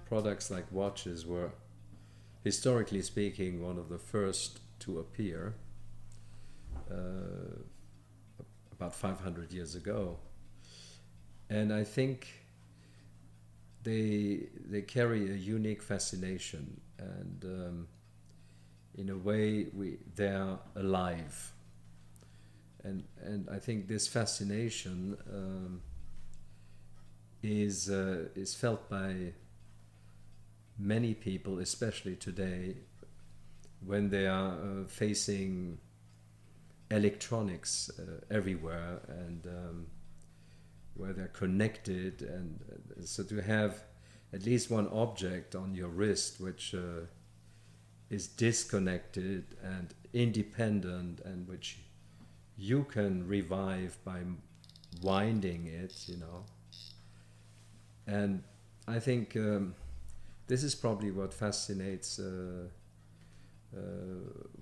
products like watches were, historically speaking, one of the first to appear about 500 years ago. And I think they carry a unique fascination, and in a way they're alive. And I think this fascination is felt by many people, especially today, when they are facing electronics everywhere, and where they're connected, and so to have at least one object on your wrist which is disconnected and independent, and which you can revive by winding it, you know. And I think this is probably what fascinates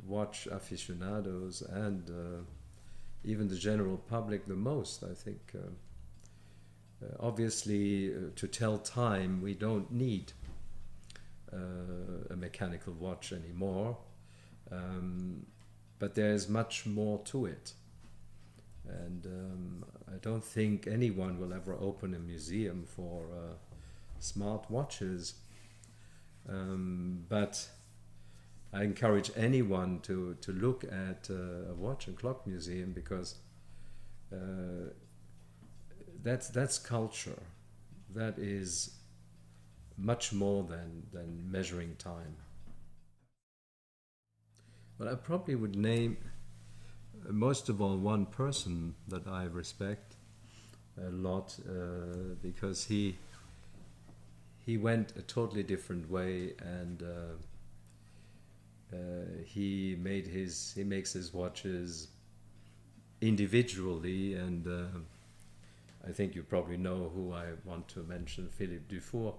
watch aficionados and even the general public the most. I think obviously to tell time we don't need a mechanical watch anymore, but there is much more to it. And I don't think anyone will ever open a museum for smart watches, but I encourage anyone to look at a watch and clock museum, because that's culture. That is much more than measuring time. But I probably would name most of all one person that I respect a lot, because he went a totally different way, and he makes his watches individually, and I think you probably know who I want to mention, Philippe Dufour,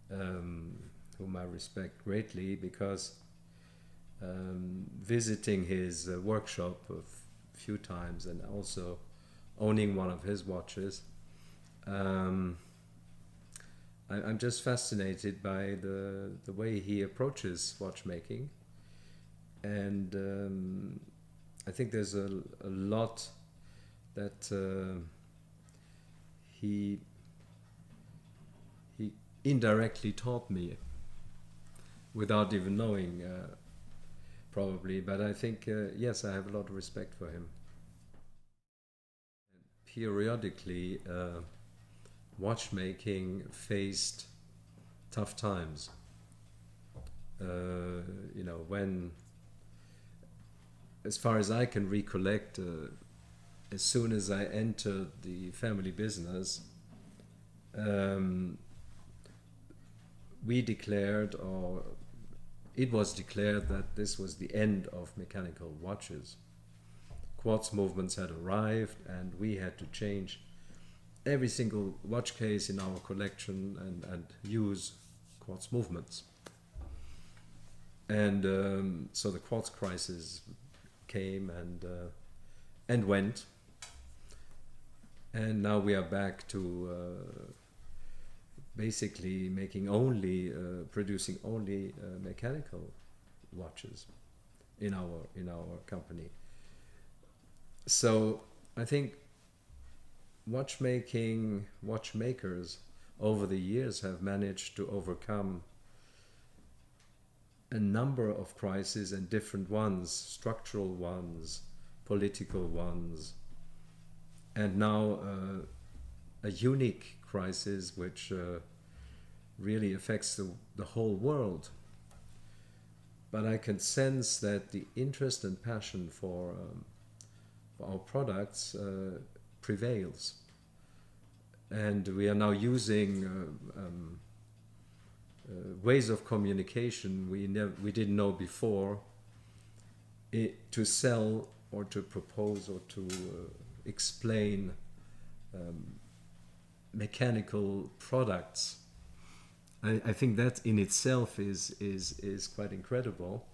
whom I respect greatly, because visiting his workshop a few times and also owning one of his watches, I'm just fascinated by the way he approaches watchmaking, and I think there's a lot that he indirectly taught me without even knowing, probably. But I think yes, I have a lot of respect for him. Periodically, watchmaking faced tough times. You know, when, as far as I can recollect, as soon as I entered the family business, we declared, or it was declared, that this was the end of mechanical watches. Quartz movements had arrived, and we had to change every single watch case in our collection and use quartz movements. And so the quartz crisis came and went, and now we are back to basically producing only mechanical watches in our company. So I think watchmakers over the years have managed to overcome a number of crises, and different ones, structural ones, political ones, and now a unique crisis which really affects the whole world. But I can sense that the interest and passion for our products prevails, and we are now using ways of communication we didn't know before, to sell or to propose or to explain mechanical products. I think that in itself is quite incredible,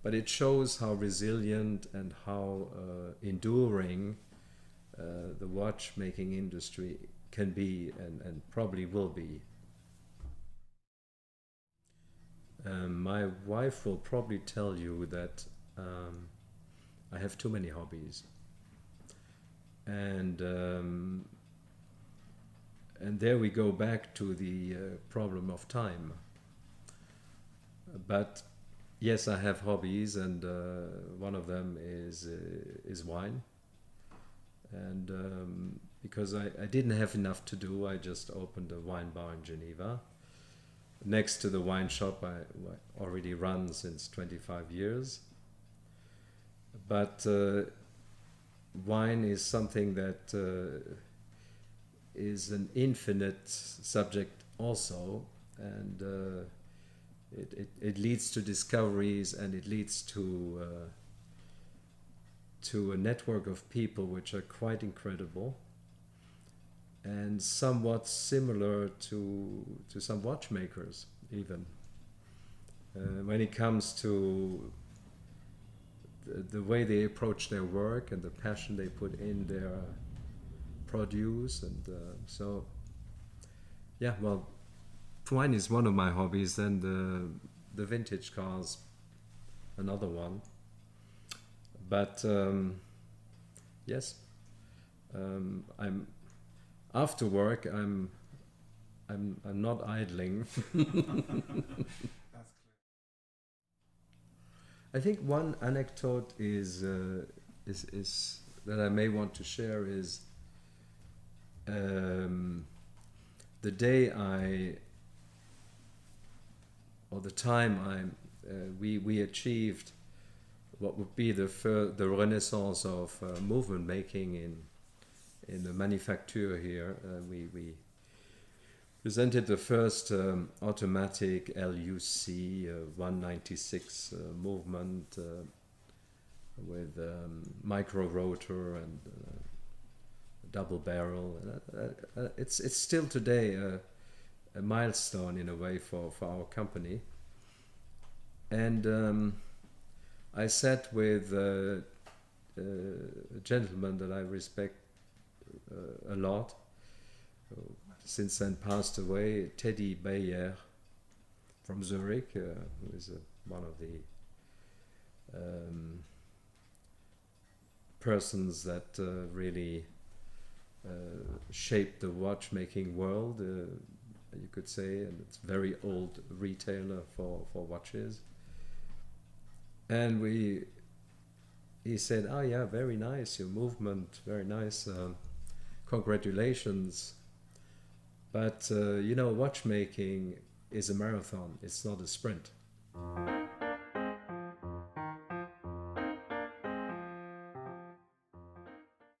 but it shows how resilient and how enduring the watchmaking industry can be, and probably will be. my wife will probably tell you that I have too many hobbies, and there we go back to the problem of time. But yes, I have hobbies, and one of them is wine. And because I didn't have enough to do, I just opened a wine bar in Geneva, next to the wine shop I already run since 25 years. But wine is something that is an infinite subject also, and it leads to discoveries, and it leads to a network of people which are quite incredible, and somewhat similar to some watchmakers even. When it comes to the way they approach their work and the passion they put in their produce, and so yeah, well, wine is one of my hobbies, and the vintage cars another one. But yes, I'm after work. I'm not idling. I think one anecdote is that I may want to share is the day the time we achieved what would be the renaissance of movement making in the manufacture here. We presented the first automatic LUC 196 movement with micro rotor and double barrel. It's still today a milestone in a way for our company. And I sat with a gentleman that I respect a lot, since then passed away, Teddy Bayer from Zurich, who is one of the persons that really shaped the watchmaking world, you could say, and it's a very old retailer for watches. And he said, "Oh yeah, very nice, your movement, very nice, congratulations. But watchmaking is a marathon, it's not a sprint."